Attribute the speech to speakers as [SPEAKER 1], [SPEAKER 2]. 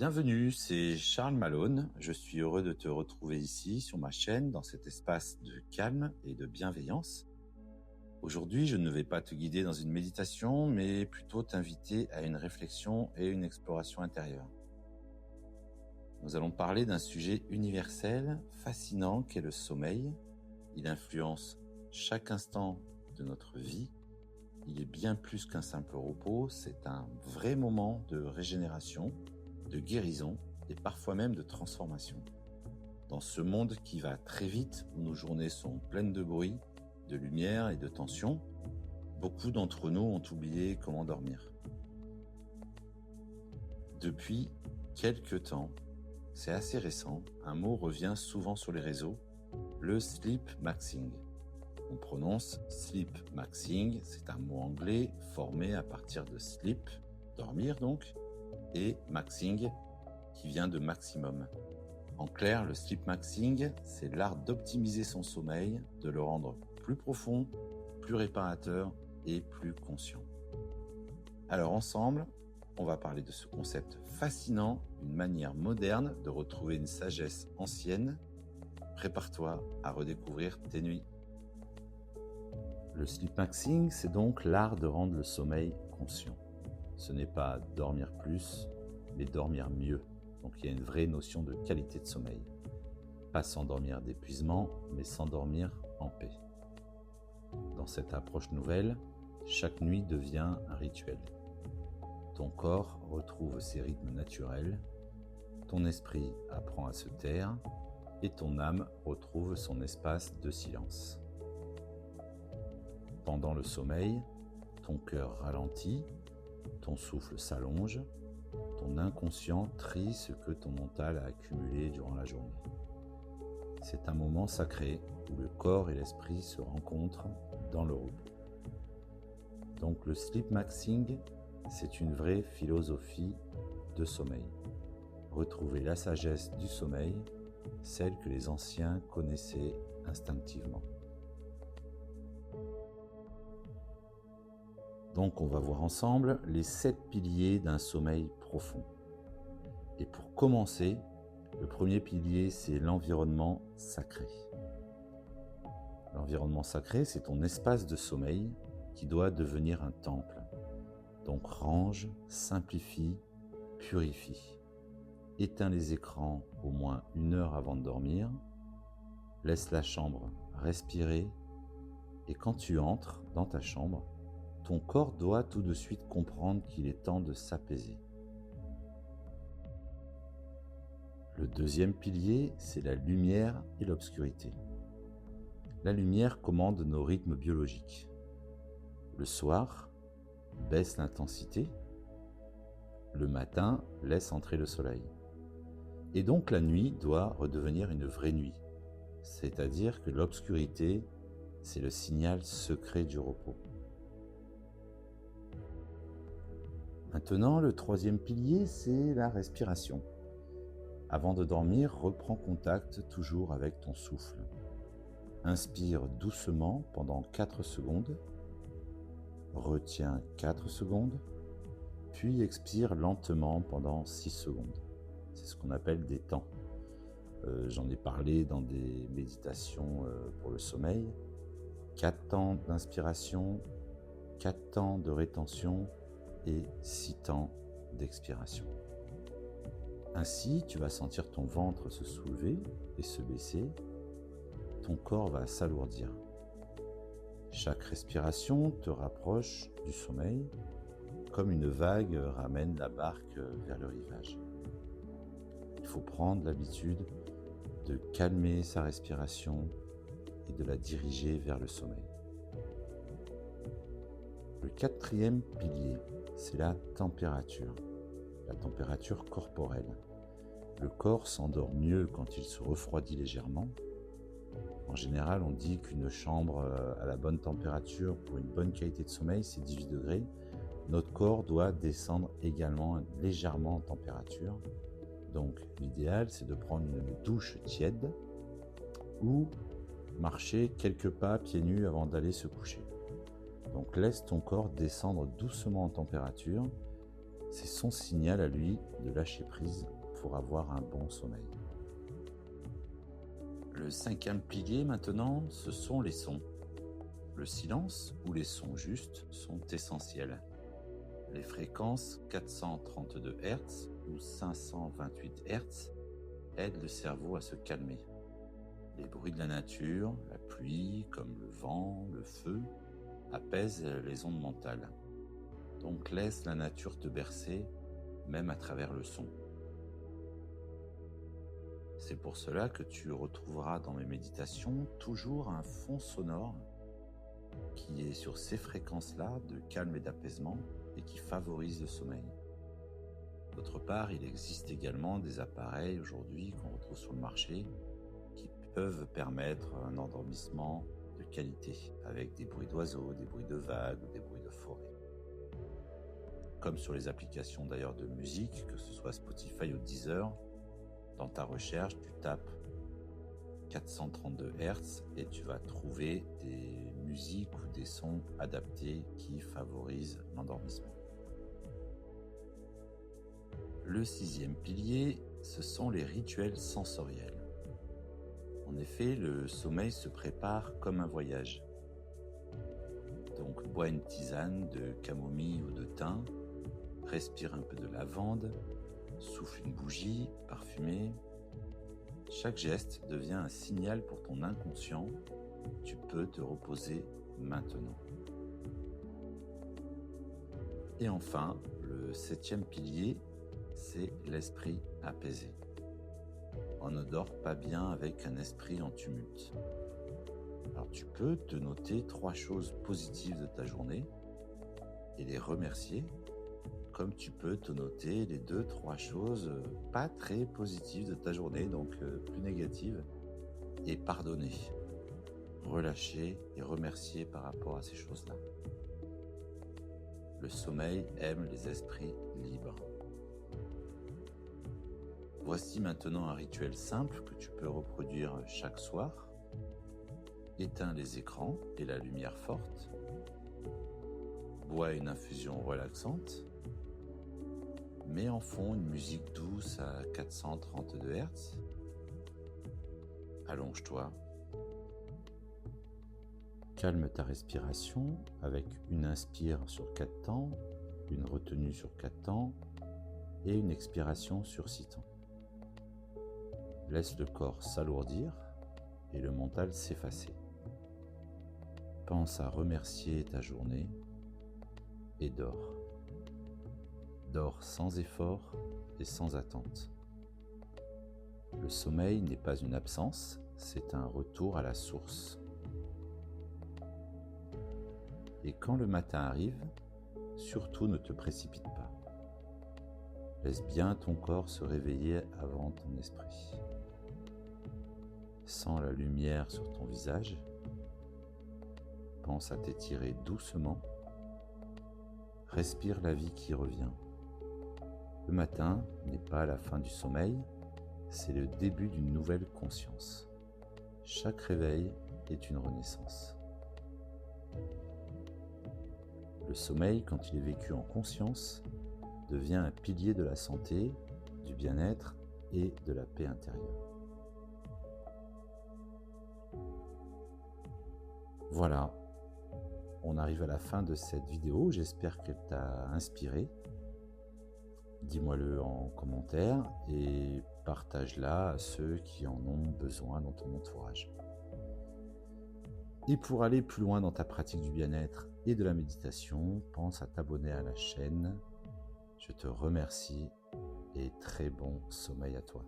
[SPEAKER 1] Bienvenue, c'est Charles Malone. Je suis heureux de te retrouver ici sur ma chaîne dans cet espace de calme et de bienveillance. Aujourd'hui, je ne vais pas te guider dans une méditation, mais plutôt t'inviter à une réflexion et une exploration intérieure. Nous allons parler d'un sujet universel, fascinant qu'est le sommeil. Il influence chaque instant de notre vie. Il est bien plus qu'un simple repos, c'est un vrai moment de régénération, de guérison et parfois même de transformation. Dans ce monde qui va très vite, où nos journées sont pleines de bruit, de lumière et de tension, beaucoup d'entre nous ont oublié comment dormir. Depuis quelques temps, c'est assez récent, un mot revient souvent sur les réseaux, le sleep maxing. On prononce sleep maxing, c'est un mot anglais formé à partir de sleep, dormir donc, et maxing, qui vient de maximum. En clair, le sleep maxing, c'est l'art d'optimiser son sommeil, de le rendre plus profond, plus réparateur et plus conscient. Alors ensemble, on va parler de ce concept fascinant, une manière moderne de retrouver une sagesse ancienne. Prépare-toi à redécouvrir tes nuits. Le sleep maxing, c'est donc l'art de rendre le sommeil conscient. Ce n'est pas dormir plus, mais dormir mieux. Donc il y a une vraie notion de qualité de sommeil. Pas s'endormir d'épuisement, mais s'endormir en paix. Dans cette approche nouvelle, chaque nuit devient un rituel. Ton corps retrouve ses rythmes naturels, ton esprit apprend à se taire et ton âme retrouve son espace de silence. Pendant le sommeil, ton cœur ralentit, ton souffle s'allonge, ton inconscient trie ce que ton mental a accumulé durant la journée. C'est un moment sacré où le corps et l'esprit se rencontrent dans le repos. Donc le sleep maxing, c'est une vraie philosophie de sommeil. Retrouver la sagesse du sommeil, celle que les anciens connaissaient instinctivement. Donc on va voir ensemble les 7 piliers d'un sommeil profond. Et pour commencer, le premier pilier, c'est l'environnement sacré. L'environnement sacré, c'est ton espace de sommeil qui doit devenir un temple. Donc range, simplifie, purifie. Éteins les écrans au moins 1 heure avant de dormir. Laisse la chambre respirer. Et quand tu entres dans ta chambre, ton corps doit tout de suite comprendre qu'il est temps de s'apaiser. Le deuxième pilier, c'est la lumière et l'obscurité. La lumière commande nos rythmes biologiques. Le soir, baisse l'intensité. Le matin, laisse entrer le soleil. Et donc la nuit doit redevenir une vraie nuit. C'est-à-dire que l'obscurité, c'est le signal secret du repos. Maintenant, le troisième pilier, c'est la respiration. Avant de dormir, reprends contact toujours avec ton souffle. Inspire doucement pendant 4 secondes. Retiens 4 secondes. Puis expire lentement pendant 6 secondes. C'est ce qu'on appelle des temps. J'en ai parlé dans des méditations pour le sommeil. 4 temps d'inspiration, 4 temps de rétention et 6 temps d'expiration. Ainsi, tu vas sentir ton ventre se soulever et se baisser. Ton corps va s'alourdir. Chaque respiration te rapproche du sommeil, comme une vague ramène la barque vers le rivage. Il faut prendre l'habitude de calmer sa respiration et de la diriger vers le sommeil. Le quatrième pilier, c'est la température corporelle. Le corps s'endort mieux quand il se refroidit légèrement. En général, on dit qu'une chambre à la bonne température pour une bonne qualité de sommeil, c'est 18 degrés. Notre corps doit descendre également légèrement en température. Donc l'idéal, c'est de prendre une douche tiède ou marcher quelques pas pieds nus avant d'aller se coucher. Donc laisse ton corps descendre doucement en température C'est son signal à lui de lâcher prise pour avoir un bon sommeil. Le 5e pilier maintenant, ce sont les sons. Le silence ou les sons justes sont essentiels. Les fréquences 432 Hz ou 528 Hz aident le cerveau à se calmer. Les bruits de la nature, la pluie, comme le vent, le feu, apaisent les ondes mentales. Donc laisse la nature te bercer, même à travers le son. C'est pour cela que tu retrouveras dans mes méditations toujours un fond sonore qui est sur ces fréquences-là de calme et d'apaisement et qui favorise le sommeil. D'autre part, il existe également des appareils aujourd'hui qu'on retrouve sur le marché qui peuvent permettre un endormissement de qualité avec des bruits d'oiseaux, des bruits de vagues ou des bruits de forêt. Comme sur les applications d'ailleurs de musique, que ce soit Spotify ou Deezer, dans ta recherche, tu tapes 432 Hz et tu vas trouver des musiques ou des sons adaptés qui favorisent l'endormissement. Le 6e pilier, ce sont les rituels sensoriels. En effet, le sommeil se prépare comme un voyage. Donc, bois une tisane de camomille ou de thym, respire un peu de lavande, souffle une bougie parfumée. Chaque geste devient un signal pour ton inconscient. Tu peux te reposer maintenant. Et enfin, le 7e pilier, c'est l'esprit apaisé. On ne dort pas bien avec un esprit en tumulte. Alors tu peux te noter 3 choses positives de ta journée et les remercier, comme tu peux te noter les 2-3 choses pas très positives de ta journée, donc plus négatives, et pardonner, relâcher et remercier par rapport à ces choses-là. Le sommeil aime les esprits libres. Voici maintenant un rituel simple que tu peux reproduire chaque soir. Éteins les écrans et la lumière forte. Bois une infusion relaxante. Mets en fond une musique douce à 432 Hz. Allonge-toi. Calme ta respiration avec une inspire sur 4 temps, une retenue sur 4 temps et une expiration sur 6 temps. Laisse le corps s'alourdir et le mental s'effacer. Pense à remercier ta journée et dors. Dors sans effort et sans attente. Le sommeil n'est pas une absence, c'est un retour à la source. Et quand le matin arrive, surtout ne te précipite pas. Laisse bien ton corps se réveiller avant ton esprit. Sens la lumière sur ton visage. Pense à t'étirer doucement. Respire la vie qui revient. Le matin n'est pas la fin du sommeil, c'est le début d'une nouvelle conscience. Chaque réveil est une renaissance. Le sommeil, quand il est vécu en conscience, devient un pilier de la santé, du bien-être et de la paix intérieure. Voilà, on arrive à la fin de cette vidéo, j'espère qu'elle t'a inspiré. Dis-moi-le en commentaire et partage-la à ceux qui en ont besoin dans ton entourage. Et pour aller plus loin dans ta pratique du bien-être et de la méditation, pense à t'abonner à la chaîne. Je te remercie et très bon sommeil à toi.